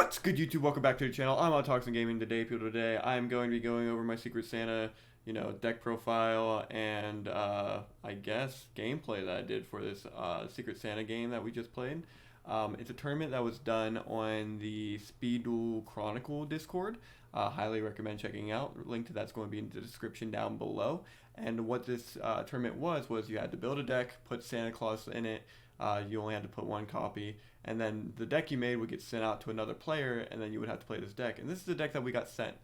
What's good, YouTube? Welcome back to the channel. I'm on Talks and Gaming today. I'm going to be going over my Secret Santa, deck profile and I guess gameplay that I did for this Secret Santa game that we just played. It's a tournament that was done on the Speed Duel Chronicle Discord. Highly recommend checking out. Link to that's going to be in the description down below. And what this tournament was you had to build a deck, put Santa Claus in it. You only had to put one copy, and then the deck you made would get sent out to another player, and then you would have to play this deck. And this is the deck that we got sent.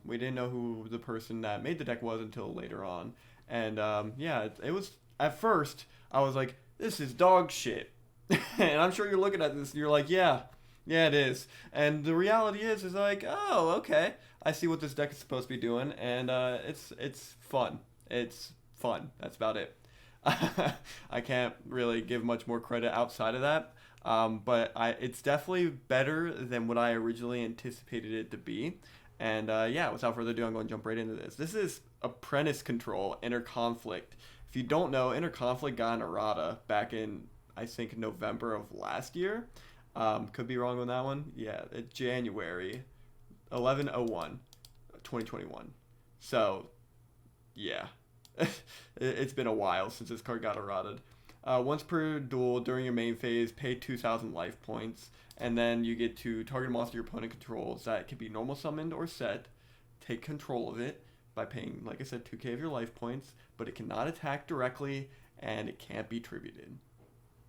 We didn't know who the person that made the deck was until later on. And yeah, it was, at first, I was like, this is dog shit. And I'm sure you're looking at this and you're like, yeah, it is. And the reality is like, oh, okay, I see what this deck is supposed to be doing, and it's fun. It's fun. That's about it. I can't really give much more credit outside of that, but it's definitely better than what I originally anticipated it to be. And yeah, without further ado, I'm going to jump right into this. This is Apprentice Control, Inner Conflict. If you don't know, Inner Conflict got an errata back in, I think, November of last year. Could be wrong on that one. Yeah, January 11/01, 2021. So, yeah. It's been a while since this card got errated. Once per duel during your main phase, pay 2,000 life points, and then you get to target a monster your opponent controls that can be normal summoned or set. Take control of it by paying, like I said, 2k of your life points, but it cannot attack directly, and it can't be tributed.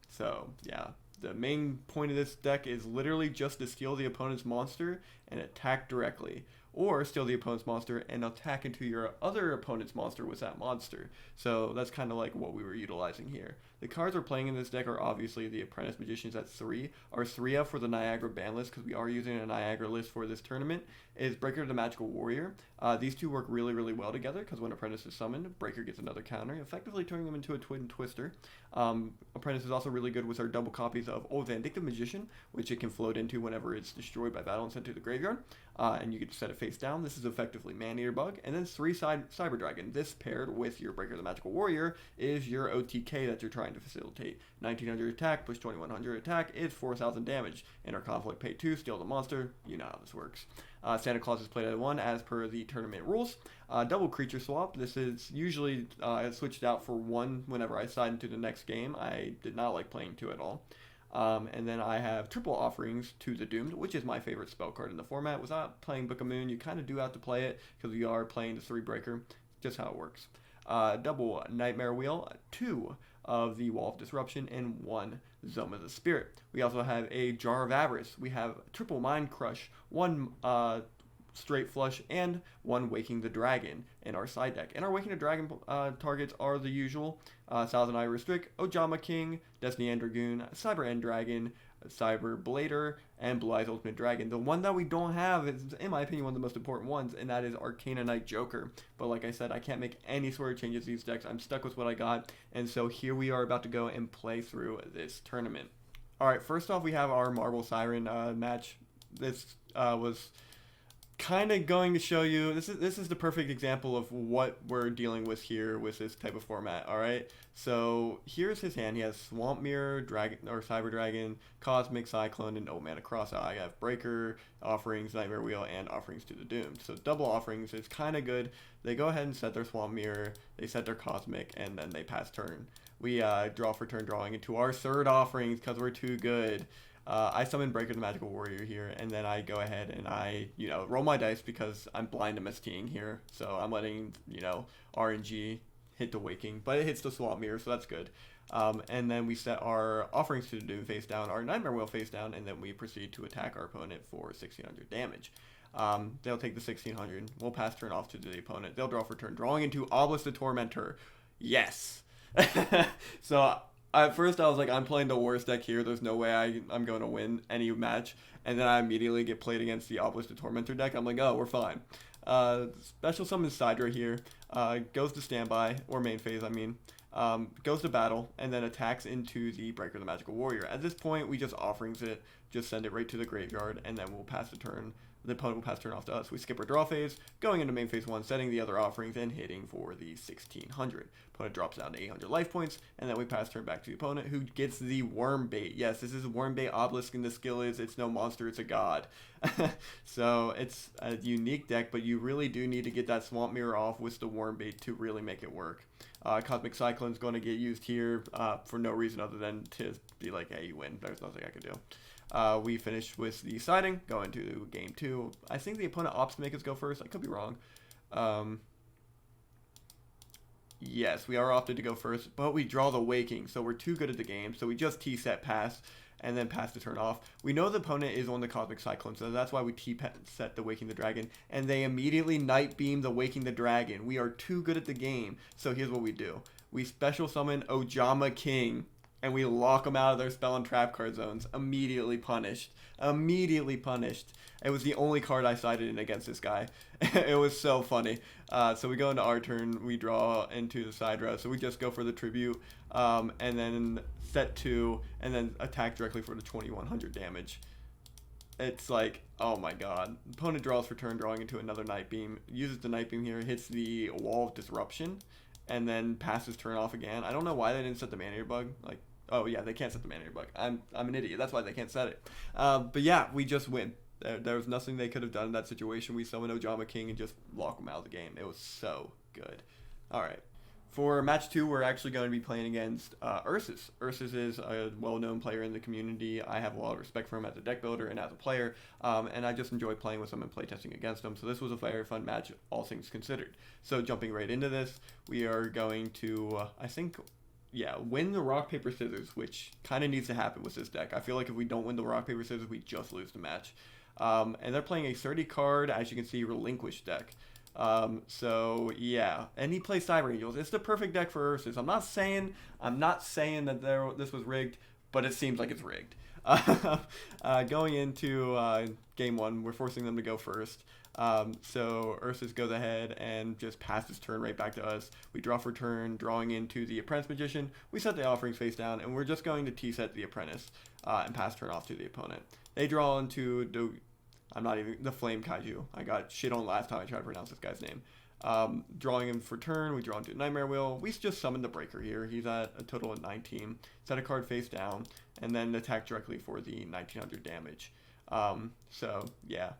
So, yeah. The main point of this deck is literally just to steal the opponent's monster and attack directly. Or steal the opponent's monster and attack into your other opponent's monster with that monster. So that's kind of like what we were utilizing here. The cards we're playing in this deck are obviously the Apprentice Magicians at 3. Our 3F for the Niagara ban list, because we are using a Niagara list for this tournament, is Breaker the Magical Warrior. These two work really, really well together, because when Apprentice is summoned, Breaker gets another counter, effectively turning them into a twin twister. Apprentice is also really good with our double copies of Vindictive Magician, which it can float into whenever it's destroyed by battle and sent to the graveyard. And you get to set it face down. This is effectively Man-Eater Bug. And then 3 Cyber Dragon. This paired with your Breaker the Magical Warrior is your OTK that you're trying to facilitate. 1900 attack plus 2100 attack is 4000 damage. Inner Conflict, pay 2, steal the monster. You know how this works. Santa Claus is played at 1 as per the tournament rules. Double creature swap. This is usually switched out for 1 whenever I side into the next game. I did not like playing 2 at all. And then I have triple offerings to the Doomed, which is my favorite spell card in the format. Without playing Book of Moon, you kind of do have to play it because we are playing the 3 breaker. Just how it works. Double Nightmare Wheel, 2 of the Wall of Disruption, and 1 Zone of the Spirit. We also have a Jar of Avarice. We have triple Mind Crush, 1 Straight Flush, and 1 Waking the Dragon in our side deck. And our Waking the Dragon targets are the usual: Thousand Eye Restrict, Ojama King, Destiny End Dragoon, Cyber End Dragon, Cyber Blader, and Blue Eyes Ultimate Dragon. The one that we don't have is, in my opinion, one of the most important ones, and that is Arcana Knight Joker. But like I said, I can't make any sort of changes to these decks. I'm stuck with what I got, and so here we are about to go and play through this tournament. Alright, first off, we have our Marble Siren match. This was kind of going to show you, this is the perfect example of what we're dealing with here with this type of format. All right, so here's his hand. He has Swamp Mirror, Dragon or Cyber Dragon, Cosmic Cyclone, and No Mana Cross. I have Breaker, Offerings, Nightmare Wheel, and Offerings to the Doomed. So double offerings is kind of good. They go ahead and set their Swamp Mirror, they set their Cosmic, and then they pass turn. We draw for turn, drawing into our third offerings because we're too good. I summon Breaker the Magical Warrior here, and then I go ahead and I, roll my dice because I'm blind MSTing here. So I'm letting, RNG hit the Waking, but it hits the Swamp Mirror, so that's good. And then we set our Offerings to the Doom face down, our Nightmare Wheel face down, and then we proceed to attack our opponent for 1600 damage. They'll take the 1600. We'll pass turn off to the opponent. They'll draw for turn, drawing into Obelisk the Tormentor. Yes! So at first I was like, I'm playing the worst deck here. There's no way I'm going to win any match. And then I immediately get played against the Obelisk the Tormentor deck. I'm like, oh, we're fine. Special summon Sidra here. Goes to standby, or main phase, I mean. Goes to battle, and then attacks into the Breaker the Magical Warrior. At this point, we just offerings it just send it right to the graveyard, and then we'll pass the turn. The opponent will pass turn off to us. We skip our draw phase, going into main phase 1, setting the other offerings, and hitting for the 1600. Opponent drops down to 800 life points, and then we pass turn back to the opponent, who gets the worm bait. Yes, this is worm bait obelisk, and the skill is it's no monster, it's a god. So it's a unique deck, but you really do need to get that swamp mirror off with the worm bait to really make it work. Cosmic Cyclone is going to get used here for no reason other than to be like, hey, you win. There's nothing I can do. We finished with the siding, going to game 2. I think the opponent opts to make us go first. I could be wrong. Yes, we are opted to go first, but we draw the Waking, so we're too good at the game. So we just T-set pass, and then pass the turn off. We know the opponent is on the Cosmic Cyclone, so that's why we T-set the Waking the Dragon, and they immediately Night Beam the Waking the Dragon. We are too good at the game, so here's what we do. We special summon Ojama King, and we lock them out of their spell and trap card zones. Immediately punished. Immediately punished. It was the only card I sided in against this guy. It was so funny. So we go into our turn. We draw into the side row. So we just go for the tribute, and then set 2, and then attack directly for the 2100 damage. It's like, oh my god. Opponent draws for turn, drawing into another Night Beam. Uses the Night Beam here, hits the Wall of Disruption, and then passes turn off again. I don't know why they didn't set the Mana Eater bug. Like, oh yeah, they can't set the Mana Eater bug. I'm an idiot. That's why they can't set it. But yeah, we just win. There was nothing they could have done in that situation. We summon Ojama King and just lock them out of the game. It was so good. All right. For match 2, we're actually going to be playing against Ursus. Ursus is a well-known player in the community. I have a lot of respect for him as a deck builder and as a player, and I just enjoy playing with him and playtesting against him. So this was a very fun match, all things considered. So jumping right into this, we are going to, I think, yeah, win the rock, paper, scissors, which kind of needs to happen with this deck. I feel like if we don't win the rock, paper, scissors, we just lose the match. And they're playing a 30 card, as you can see, relinquish deck. So yeah, and he plays Cyber Angels. It's the perfect deck for Ursus. I'm not saying that this was rigged, but it seems like it's rigged. Going into game 1, we're forcing them to go first. So Ursus goes ahead and just passes turn right back to us. We draw for turn, drawing into the Apprentice Magician. We set the offerings face down, and we're just going to T-set the Apprentice and pass turn off to the opponent. They draw into the Flame Kaiju. I got shit on last time I tried to pronounce this guy's name. Drawing him for turn, we draw into Nightmare Wheel. We just summon the Breaker here. He's at a total of 19. Set a card face down, and then attack directly for the 1900 damage. So yeah.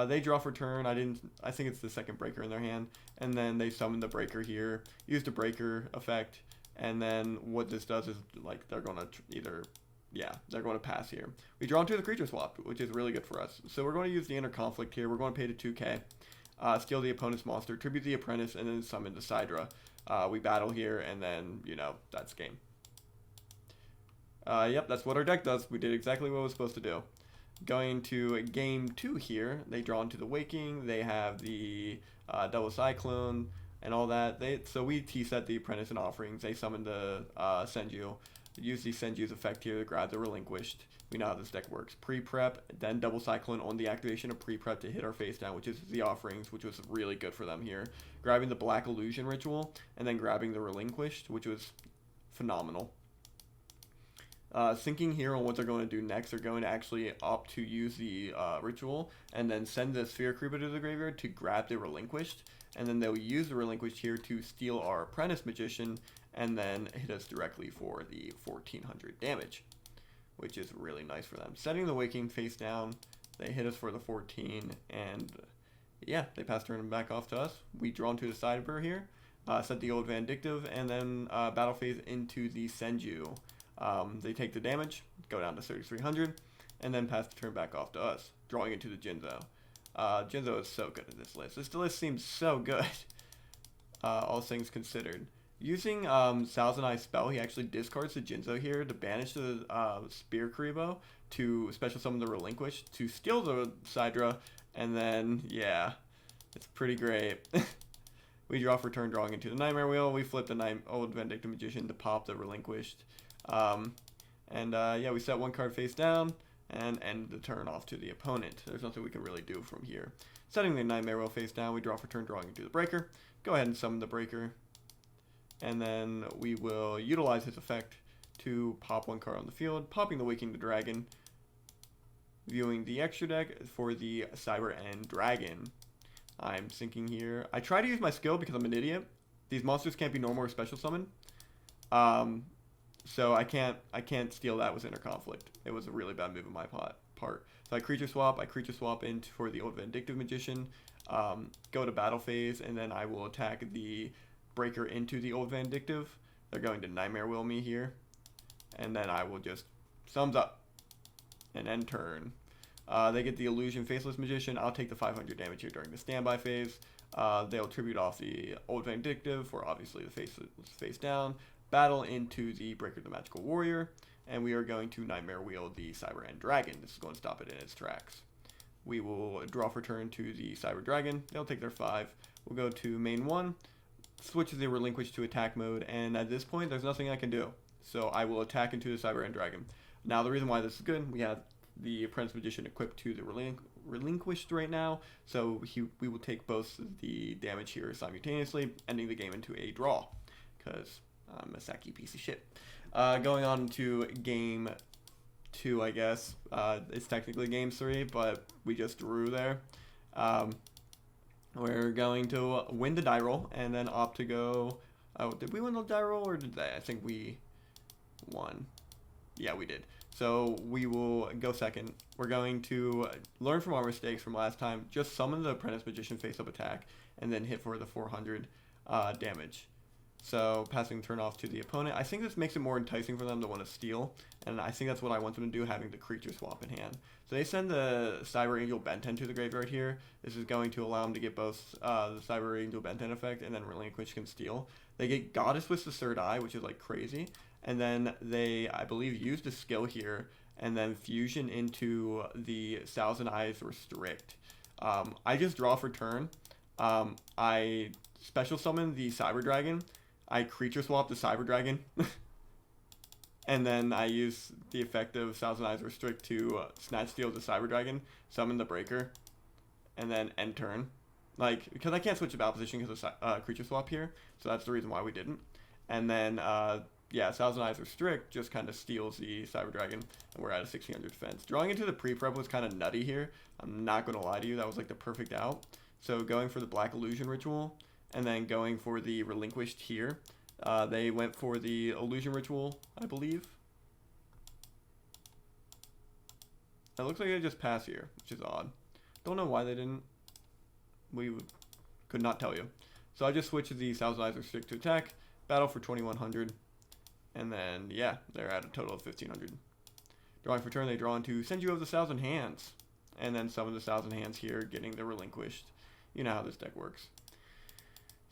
They draw for turn. I think it's the second Breaker in their hand, and then they summon the Breaker here, use the Breaker effect, and then what this does is, like, they're going to pass here. We draw into the creature swap, which is really good for us. So we're going to use the Inner Conflict here. We're going to pay to 2k, steal the opponent's monster, tribute the Apprentice, and then summon the Sidra. We battle here, and then, that's game. Yep, that's what our deck does. We did exactly what it was supposed to do. Going to game 2 here, they draw into the Waking. They have the Double Cyclone and all that. So we T-set the Apprentice and offerings. They summon the Senju. Use the Senju's effect here to grab the Relinquished. We know how this deck works. Pre-prep, then Double Cyclone on the activation of pre-prep to hit our face down, which is the offerings, which was really good for them here. Grabbing the Black Illusion Ritual, and then grabbing the Relinquished, which was phenomenal. Thinking here on what they're going to do next, they're going to actually opt to use the ritual and then send the Sphere Creeper to the graveyard to grab the Relinquished, and then they'll use the Relinquished here to steal our Apprentice Magician and then hit us directly for the 1400 damage, which is really nice for them. Setting the Waking face down, they hit us for the 14, and yeah, they pass turn back off to us. We draw into the Cyber here, set the old Vindictive, and then battle phase into the Senju. They take the damage, go down to 3300, and then pass the turn back off to us, drawing into the Jinzo. Jinzo is so good at this list. This list seems so good, all things considered. Using Salzanai's spell, he actually discards the Jinzo here to banish the Spear Kuribo, to special summon the Relinquish, to steal the Sidra, and then, yeah, it's pretty great. We draw for turn, drawing into the Nightmare Wheel. We flip the old Vindictive Magician to pop the Relinquished. Yeah, we set one card face down and end the turn off to the opponent. There's nothing we can really do from here. Setting the Nightmare Wheel face down, we draw for turn, drawing into the Breaker. Go ahead and summon the Breaker. And then we will utilize his effect to pop one card on the field, popping the Waking the Dragon. Viewing the extra deck for the Cyber End Dragon. I'm sinking here. I try to use my skill because I'm an idiot. These monsters can't be normal or special summon. So I can't steal that with Inner Conflict. It was a really bad move on my part. So I creature swap in for the Old Vindictive Magician, go to battle phase, and then I will attack the Breaker into the Old Vindictive. They're going to Nightmare Will me here, and then I will just thumbs up and end turn. They get the Illusion Faceless Magician. I'll take the 500 damage here during the standby phase. They'll tribute off the Old Vindictive for obviously the face down. Battle into the Breaker the Magical Warrior, and we are going to Nightmare Wheel the Cyber End Dragon. This is going to stop it in its tracks. We will draw for turn to the Cyber Dragon. They'll take their 5. We'll go to main 1, switch the Relinquish to attack mode, and at this point there's nothing I can do. So I will attack into the Cyber End Dragon. Now the reason why this is good, we have the Apprentice Magician equipped to the Relinquished right now, so we will take both the damage here simultaneously, ending the game into a draw, because I'm a sacky piece of shit. Going on to game 2, I guess. It's technically game 3, but we just drew there. We're going to win the die roll and then opt to go. Oh, did we win the die roll or did they? I think we won. Yeah, we did. So we will go second. We're going to learn from our mistakes from last time. Just summon the Apprentice Magician face-up attack and then hit for the 400 damage. So passing turn off to the opponent. I think this makes it more enticing for them to want to steal, and I think that's what I want them to do, having the creature swap in hand. So they send the Cyber Angel Benten to the graveyard here. This is going to allow them to get both the Cyber Angel Benten effect and then Relinquish can steal. They get Goddess with the Third Eye, which is like crazy, and then they, I believe, use the skill here and then fusion into the Thousand Eyes Restrict. I just draw for turn. I special summon the Cyber Dragon. I creature swap the Cyber Dragon, and then I use the effect of Thousand Eyes Restrict to snatch steal the Cyber Dragon, summon the Breaker, and then end turn. Like, because I can't switch the battle position because of creature swap here, so that's the reason why we didn't. And then, yeah, Thousand Eyes Restrict just kind of steals the Cyber Dragon, and we're at a 1600 defense. Drawing into the pre-prep was kind of nutty here. I'm not going to lie to you, that was like the perfect out. So going for the Black Illusion Ritual, and then going for the Relinquished here. They went for the Illusion Ritual, I believe. It looks like they just passed here, which is odd. Don't know why they didn't. We could not tell you. So I just switched the Thousand Eyes Restrict to attack, battle for 2100, and then, yeah, they're at a total of 1500. Drawing for turn, they draw into Send You of the Thousand Hands, and then summon the Thousand Hands here, getting the Relinquished. You know how this deck works.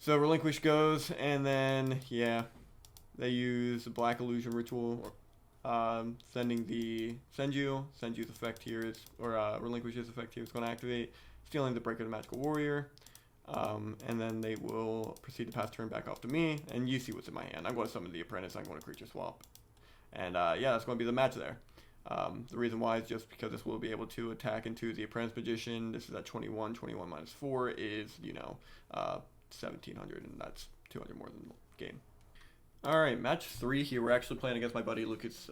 So Relinquish goes, and then, yeah, they use the Black Illusion Ritual, sending the Senju's effect here, is, or Relinquish's effect here is going to activate, stealing the Breaker of the Magical Warrior, and then they will proceed to pass turn back off to me, and you see what's in my hand. I'm going to summon the Apprentice, I'm going to creature swap, and yeah, that's going to be the match there. The reason why is just because this will be able to attack into the Apprentice Magician. This is at 21 minus 4 is, you know, 1700, and that's 200 more than the game. Alright, match 3 here. We're actually playing against my buddy Lucas.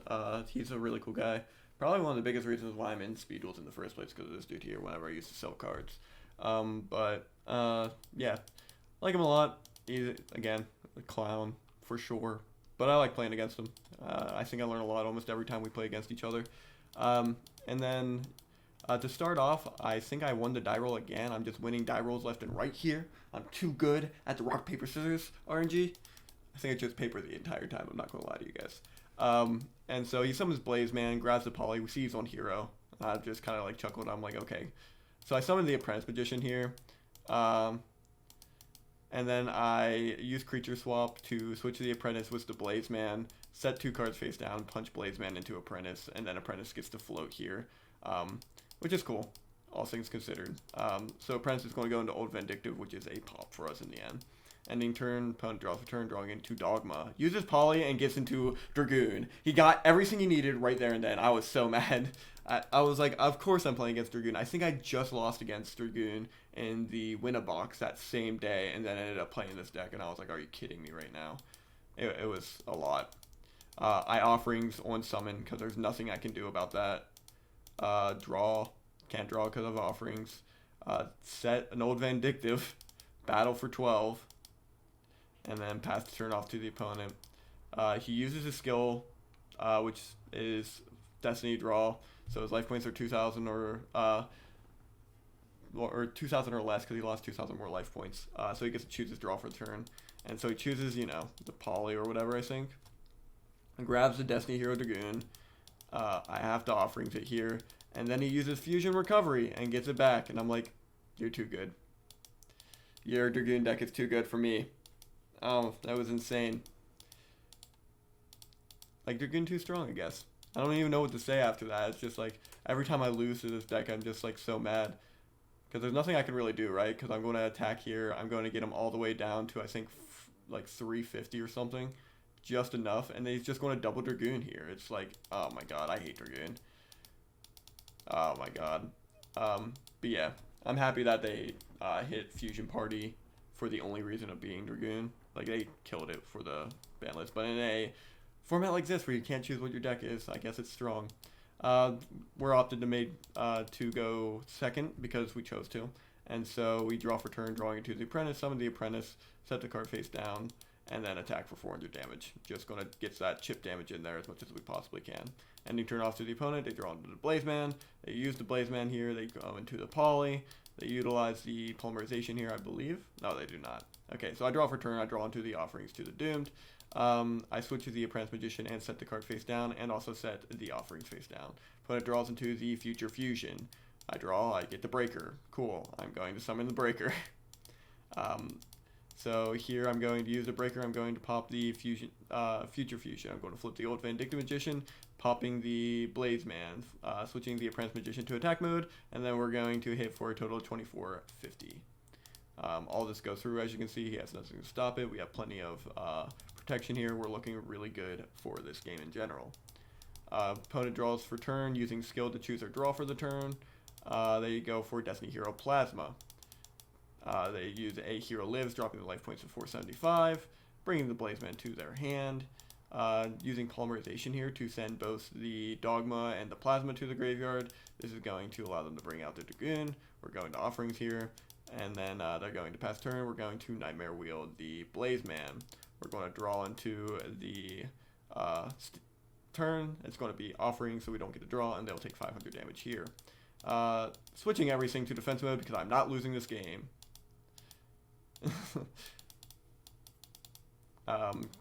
He's a really cool guy. Probably one of the biggest reasons why I'm in Speed Duels in the first place, because of this dude here whenever I used to sell cards. Yeah, like him a lot. He's, again, a clown for sure, but I like playing against him. I think I learn a lot almost every time we play against each other. And then to start off, I think I won the die roll again. I'm just winning die rolls left and right here. I'm too good at the rock, paper, scissors RNG. I think it's just paper the entire time. I'm not going to lie to you guys. And so he summons Blaze Man, grabs the Poly. We see he's on hero. I just kind of like chuckled. I'm like, okay. So I summoned the Apprentice Magician here. And then I use Creature Swap to switch the Apprentice with the Blaze Man, set 2 cards face down, punch Blaze Man into Apprentice, and then Apprentice gets to float here, which is cool, all things considered. So Apprentice is going to go into Old Vindictive, which is a pop for us in the end. Ending turn, opponent draws a turn, drawing into Dogma. Uses Poly and gets into Dragoon. He got everything he needed right there and then. I was so mad. I was like, of course I'm playing against Dragoon. I think I just lost against Dragoon in the Win-A-Box that same day, and then ended up playing this deck, and I was like, are you kidding me right now? It was a lot. I Offerings on Summon, because there's nothing I can do about that. Draw. Can't draw because of offerings. Set an old Vindictive. Battle for 12. And then pass the turn off to the opponent. He uses his skill, which is Destiny Draw. So his life points are 2,000 or 2,000 or less because he lost 2,000 more life points. So he gets to choose his draw for the turn. And so he chooses, the Poly or whatever, I think. And grabs the Destiny Hero Dragoon. I have to offerings it here. And then he uses Fusion Recovery and gets it back. And I'm like, you're too good. Your Dragoon deck is too good for me. Oh, that was insane. Like, Dragoon too strong, I guess. I don't even know what to say after that. It's just like, every time I lose to this deck, I'm just like so mad. Because there's nothing I can really do, right? Because I'm going to attack here. I'm going to get him all the way down to, I think, like 350 or something. Just enough. And then he's just going to double Dragoon here. It's like, oh my god, I hate Dragoon. Oh my god. But yeah, I'm happy that they hit Fusion Party for the only reason of being Dragoon. Like, they killed it for the ban list. But in a format like this where you can't choose what your deck is, I guess it's strong. We're opted to go second because we chose to. And so we draw for turn, drawing into the Apprentice, summon the Apprentice, set the card face down, and then attack for 400 damage. Just going to get that chip damage in there as much as we possibly can. Ending turn off to the opponent, they draw into the Blazeman. They use the Blazeman here, they go into the Poly. They utilize the Polymerization here, I believe. No, they do not. Okay, so I draw for turn, I draw into the Offerings to the Doomed. I switch to the Apprentice Magician and set the card face down, and also set the Offerings face down. Opponent draws into the Future Fusion. I draw, I get the Breaker. Cool, I'm going to summon the Breaker. So here I'm going to use the Breaker, I'm going to pop the Future Fusion. I'm going to flip the old Vindictive Magician, popping the Blazeman, switching the Apprentice Magician to attack mode, and then we're going to hit for a total of 2450. All this goes through, as you can see, he has nothing to stop it. We have plenty of protection here. We're looking really good for this game in general. Opponent draws for turn, using skill to choose their draw for the turn. They go for Destiny Hero Plasma. They use a Hero Lives, dropping the life points to 475, bringing the Blazeman to their hand. Using Polymerization here to send both the Dogma and the Plasma to the graveyard. This is going to allow them to bring out the Dragoon. We're going to Offerings here. And then they're going to pass turn. We're going to Nightmare Wheel the Blazeman. We're going to draw into the turn. It's going to be Offering, so we don't get to draw, and they'll take 500 damage here. Switching everything to defense mode because I'm not losing this game.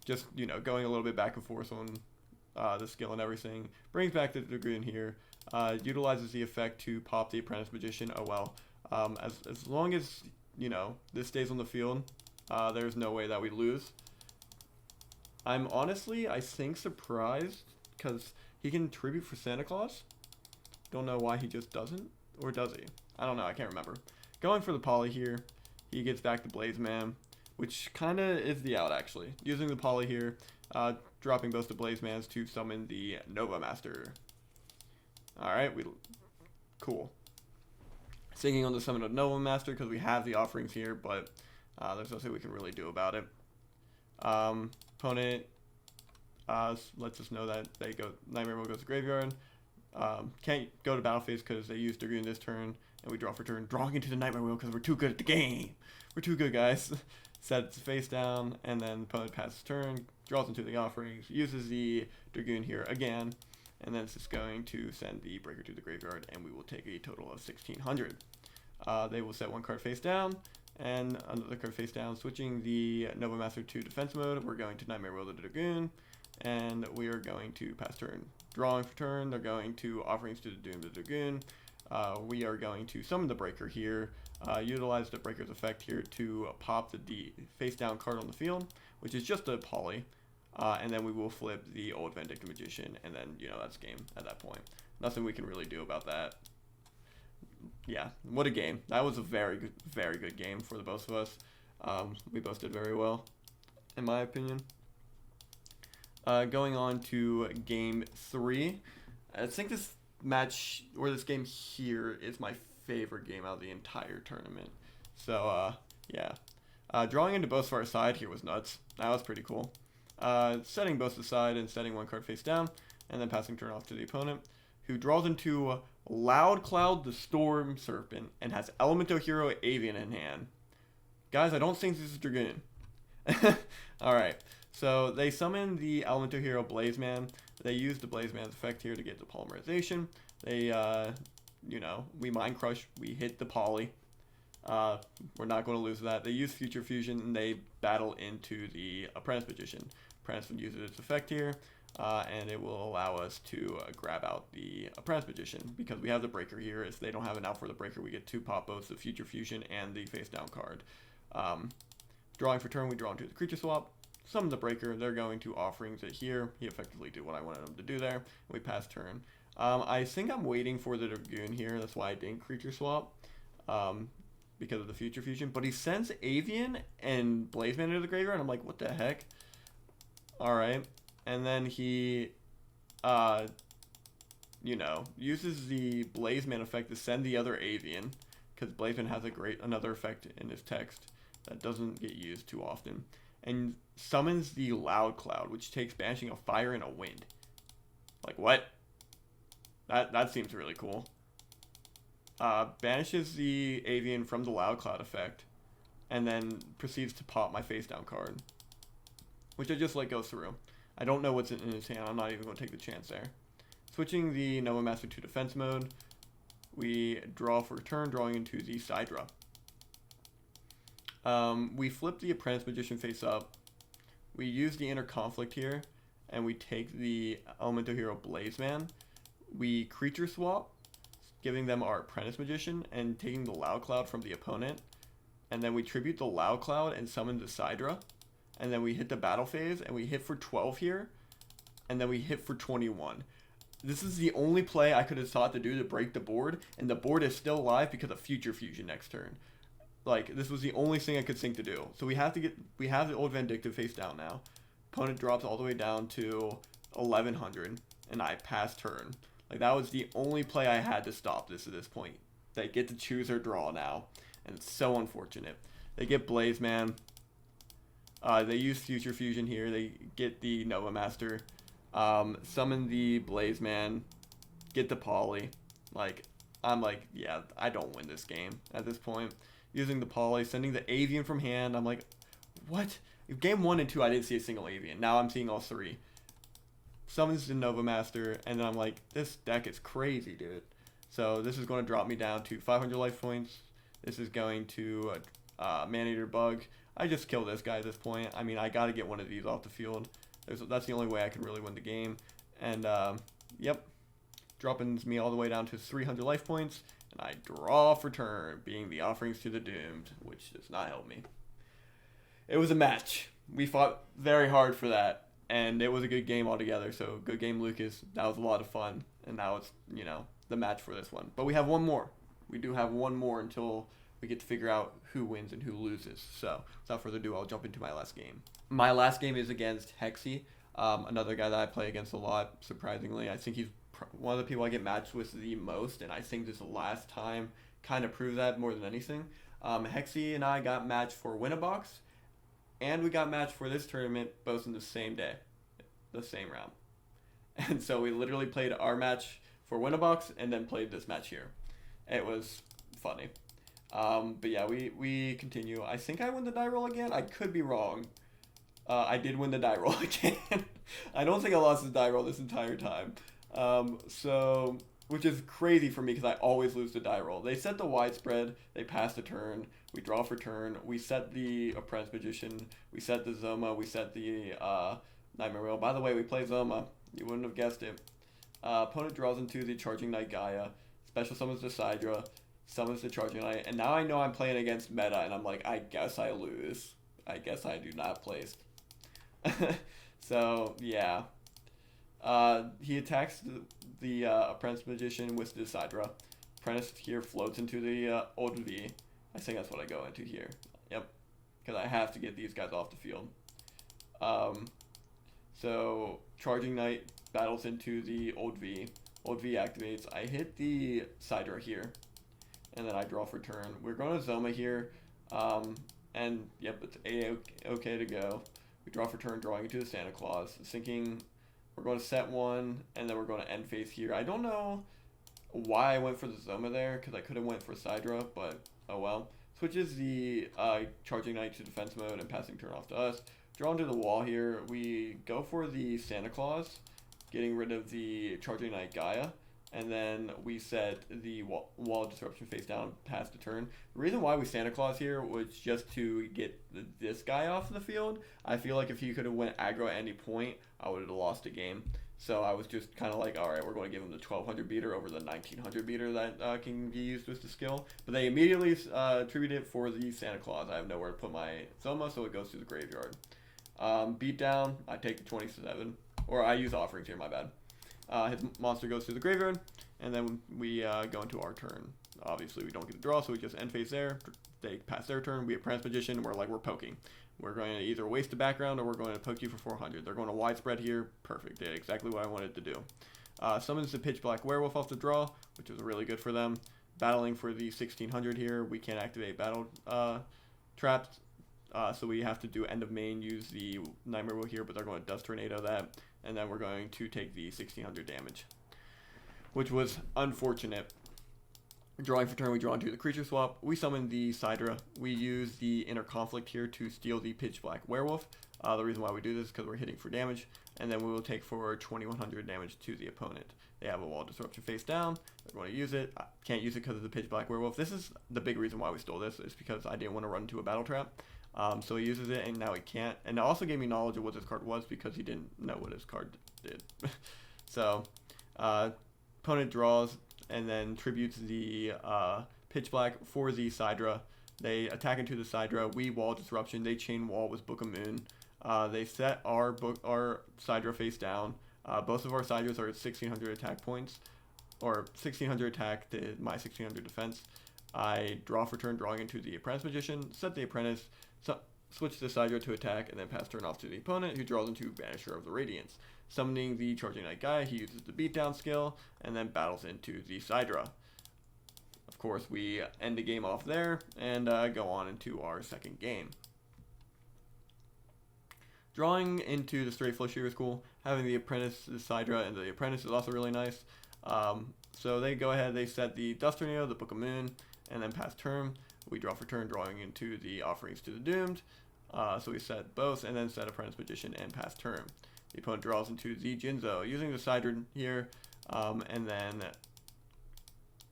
Just, going a little bit back and forth on the skill and everything. Brings back the Dragoon here. Utilizes the effect to pop the Apprentice Magician. Oh well. As long as, this stays on the field, there's no way that we lose. I'm honestly, I think, surprised because he can tribute for Santa Claus. Don't know why he just doesn't, or does he? I don't know, I can't remember. Going for the Poly here, he gets back to Blazeman, which kind of is the out, actually. Using the Poly here, dropping both the Blazemans to summon the Nova Master. Alright, cool. Singing on the summon of Nova Master because we have the Offerings here, but there's nothing we can really do about it. Opponent lets us know that Nightmare Wheel goes to graveyard. Can't go to battle phase because they use Dragoon this turn, and we draw for turn, drawing into the Nightmare Wheel because we're too good at the game. We're too good, guys. Set its face down, and then opponent passes turn, draws into the Offerings, uses the Dragoon here again, and then it's just going to send the Breaker to the graveyard, and we will take a total of 1600. They will set one card face down, and another card face down, switching the Nova Master to defense mode. We're going to Nightmare Wheel the Dragoon, and we are going to pass turn. Drawing for turn, they're going to Offerings to the Doom the Dragoon. We are going to summon the Breaker here, utilize the Breaker's effect here to pop the face down card on the field, which is just a Poly. And then we will flip the old Vindictive Magician, and then, that's game at that point. Nothing we can really do about that. Yeah, what a game. That was a very good game for the both of us. We both did very well, in my opinion. Going on to game 3. I think this match, or this game here, is my favorite game out of the entire tournament. So, yeah. Drawing into both of our side here was nuts. That was pretty cool. Setting both aside and setting one card face down, and then passing turn off to the opponent, who draws into Loud Cloud the Storm Serpent, and has Elemental Hero Avian in hand. Guys, I don't think this is Dragoon. Alright, so they summon the Elemental Hero Blazeman. They use the Blazeman's effect here to get the polymerization. They, we Mind Crush, we hit the poly. We're not going to lose that. They use Future Fusion, and they battle into the Apprentice Magician. Apprentice uses its effect here, and it will allow us to grab out the Apprentice Magician. Because we have the Breaker here. If they don't have an out for the Breaker, we get 2 pop both the Future Fusion and the face down card. Drawing for turn, we draw into the creature swap. Summon the Breaker, they're going to Offerings it here. He effectively did what I wanted him to do there. We pass turn. I think I'm waiting for the Dragoon here. That's why I didn't creature swap. Because of the Future Fusion. But he sends Avian and Blazeman into the graveyard. I'm like, what the heck? Alright. And then he, uses the Blazeman effect to send the other Avian. Because Blazeman has another effect in his text that doesn't get used too often. And summons the Loud Cloud, which takes banishing a fire and a wind. Like, what? That seems really cool. Banishes the Avian from the Loud Cloud effect, and then proceeds to pop my face down card, which I just let go through. I don't know what's in his hand. I'm not even going to take the chance there. Switching the Nova Master to defense mode, we draw for turn, drawing into the Sidra. We flip the Apprentice Magician face up. We use the Inner Conflict here, and we take the Elemental Hero Blazeman. We creature swap, giving them our Apprentice Magician and taking the Loud Cloud from the opponent. And then we tribute the Loud Cloud and summon the Sidra. And then we hit the battle phase, and we hit for 12 here. And then we hit for 21. This is the only play I could have thought to do to break the board, and the board is still alive because of Future Fusion next turn. Like, this was the only thing I could think to do. So we have the old Vindictive face down now. Opponent drops all the way down to 1100, and I pass turn. Like, that was the only play I had to stop this at this point. They get to choose their draw now, and it's so unfortunate. They get Blazeman. They use Future Fusion here. They get the Nova Master. Summon the Blazeman. Get the Poly. Like, I'm like, yeah, I don't win this game at this point. Using the Poly, sending the Avian from hand. I'm like, what? Game 1 and 2, I didn't see a single Avian. Now I'm seeing all 3. Summons the Nova Master, and then I'm like, this deck is crazy, dude. So this is going to drop me down to 500 life points. This is going to Man-Eater Bug. I just kill this guy at this point. I mean, I got to get one of these off the field. That's the only way I can really win the game. And, yep, dropping me all the way down to 300 life points. And I draw for turn, being the Offerings to the Doomed, which does not help me. It was a match. We fought very hard for that. And it was a good game altogether, so good game, Lucas. That was a lot of fun, and now it's, the match for this one. But we have one more. We do have one more until we get to figure out who wins and who loses. So, without further ado, I'll jump into my last game. My last game is against Hexy, another guy that I play against a lot, surprisingly. I think he's one of the people I get matched with the most, and I think this last time kind of proved that more than anything. Hexy and I got matched for Win-A-Box. And we got matched for this tournament both in the same day, the same round. And so we literally played our match for Win-A-Box and then played this match here. It was funny. But yeah, we continue. I think I win the die roll again. I could be wrong. I did win the die roll again. I don't think I lost the die roll this entire time. Which is crazy for me because I always lose the die roll. They set the widespread, they pass the turn, we draw for turn, we set the Apprentice Magician, we set the Zoma, we set the Nightmare Wheel. By the way, we play Zoma, you wouldn't have guessed it. Opponent draws into the Charging Knight Gaia, special summons the Sidra, summons the Charging Knight, and now I know I'm playing against meta, and I'm like, I guess I lose. I guess I do not place. So, yeah. He attacks the Apprentice Magician with the Sidra. Apprentice here floats into the old V. I think that's what I go into here. Yep. Because I have to get these guys off the field. So, Charging Knight battles into the old V. Old V activates. I hit the Sidra here. And then I draw for turn. We're going to Zoma here. And, yep, it's A-okay to go. We draw for turn, drawing into the Santa Claus. Thinking we're going to set one, and then we're going to end phase here. I don't know why I went for the Zoma there, because I could have went for Sidra, but oh well. Switches the Charging Knight to defense mode and passing turn off to us. Draw into the wall here. We go for the Santa Claus, getting rid of the Charging Knight Gaia, and then we set the wall disruption face down past the turn. The reason why we Santa Claus here was just to get this guy off the field. I feel like if he could have went aggro at any point, I would have lost a game. So I was just kind of like, all right, we're going to give him the 1200 beater over the 1900 beater that can be used with the skill. But they immediately attributed it for the Santa Claus. I have nowhere to put my Soma, so it goes to the graveyard. Beat down, I take the 27, or I use offerings here, my bad. His monster goes to the graveyard, and then we go into our turn. Obviously, we don't get a draw, so we just end phase there. They pass their turn, we have Apprentice Magician, we're poking. We're going to either waste the background or we're going to poke you for 400. They're going to widespread here. Perfect. They did exactly what I wanted to do. Summons the Pitch Black Werewolf off the draw, which is really good for them. Battling for the 1600 here. We can't activate battle traps, so we have to do end of main, use the Nightmare Wheel here, but they're going to Dust Tornado that, and then we're going to take the 1600 damage, which was unfortunate. Drawing for turn, we draw into the creature swap. We summon the Sidra. We use the Inner Conflict here to steal the Pitch Black Werewolf. The reason why we do this is because we're hitting for damage. And then we will take for 2100 damage to the opponent. They have a wall disruption face down. They're going to use it. I can't use it because of the Pitch Black Werewolf. This is the big reason why we stole this, is because I didn't want to run into a battle trap. So he uses it, and now he can't. And it also gave me knowledge of what this card was because he didn't know what his card did. So, opponent draws and then tributes the Pitch Black for the Sidra. They attack into the Sidra. We wall disruption. They chain wall with Book of Moon. They set our Sidra face down. Both of our Sidras are at 1600 attack points, or 1600 attack to my 1600 defense. I draw for turn, drawing into the Apprentice Magician. Set the Apprentice. Switch the Sidra to attack, and then pass turn off to the opponent, who draws into Banisher of the Radiance. Summoning the Charging Knight guy, he uses the beatdown skill, and then battles into the Sidra. Of course, we end the game off there, and go on into our second game. Drawing into the straight flush here is cool. Having the Apprentice, the Sidra, and the Apprentice is also really nice. So they go ahead, they set the Dust Tornado, the Book of Moon, and then pass turn. We draw for turn, drawing into the Offerings to the Doomed. So we set both, and then set Apprentice Magician and pass turn. The opponent draws into the Jinzo, using the Sidra here, and then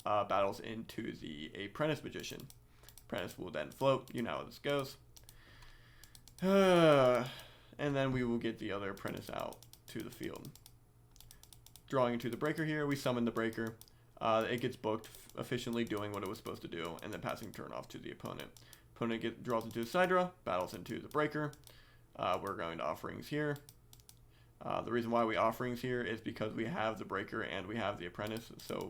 battles into the Apprentice Magician. Apprentice will then float. You know how this goes. And then we will get the other Apprentice out to the field. Drawing into the Breaker here, we summon the Breaker. It gets booked, efficiently doing what it was supposed to do, and then passing turn off to the opponent. Opponent draws into the Sidra, battles into the Breaker. We're going to Offerings here. The reason why we Offerings here is because we have the Breaker and we have the Apprentice, so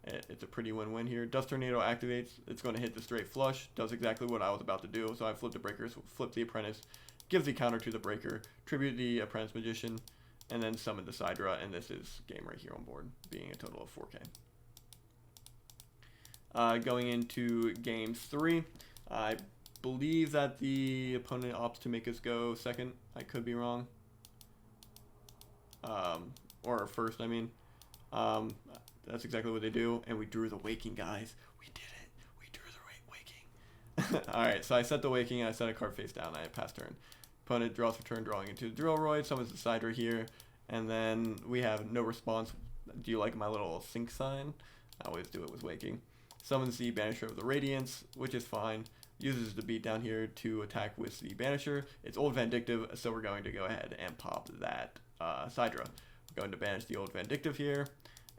it's a pretty win-win here. Dust Tornado activates. It's going to hit the straight flush. Does exactly what I was about to do. So I flip the Breaker, flip the Apprentice, gives the counter to the Breaker, tribute the Apprentice Magician, and then summon the Sidra, and this is game right here on board, being a total of 4K. Going into game 3, I believe that the opponent opts to make us go second. I could be wrong. Or first, I mean. That's exactly what they do, and we drew the Waking, guys. We did it. We drew the Waking. Alright, so I set the Waking, and I set a card face down. I pass turn. Opponent draws for turn, drawing into the Drillroid, summons the Sidra here, and then we have no response. Do you like my little sync sign? I always do it with Waking. Summons the Banisher of the Radiance, which is fine. Uses the beat down here to attack with the Banisher. It's Old Vindictive, so we're going to go ahead and pop that Sidra. We're going to banish the Old Vindictive here,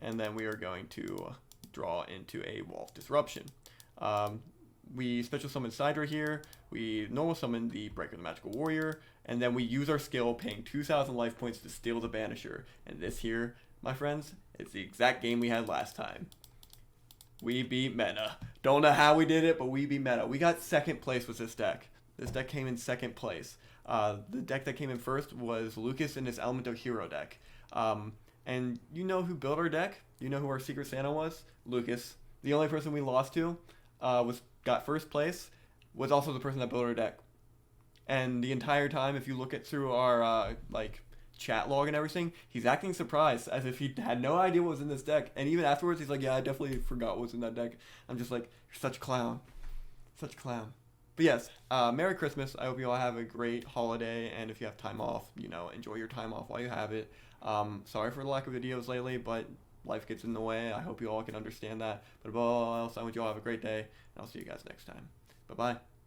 and then we are going to draw into a Wall Disruption. We special summon Sidra here, we normal summon the Breaker the Magical Warrior, and then we use our skill, paying 2,000 life points to steal the Banisher. And this here, my friends, is the exact game we had last time. We beat meta. Don't know how we did it, but we beat meta. We got second place with this deck. This deck came in second place. The deck that came in first was Lucas in his Elemental Hero deck. And you know who built our deck? You know who our Secret Santa was? Lucas. The only person we lost to got first place, was also the person that built our deck. And the entire time, if you look at through our chat log and everything, he's acting surprised as if he had no idea what was in this deck. And even afterwards, he's like, yeah, I definitely forgot what was in that deck. I'm just like, you're such a clown. Such a clown. But yes, Merry Christmas. I hope you all have a great holiday. And if you have time off, enjoy your time off while you have it. Sorry for the lack of videos lately, but life gets in the way. I hope you all can understand that. But above all else, I want you all have a great day. And I'll see you guys next time. Bye-bye.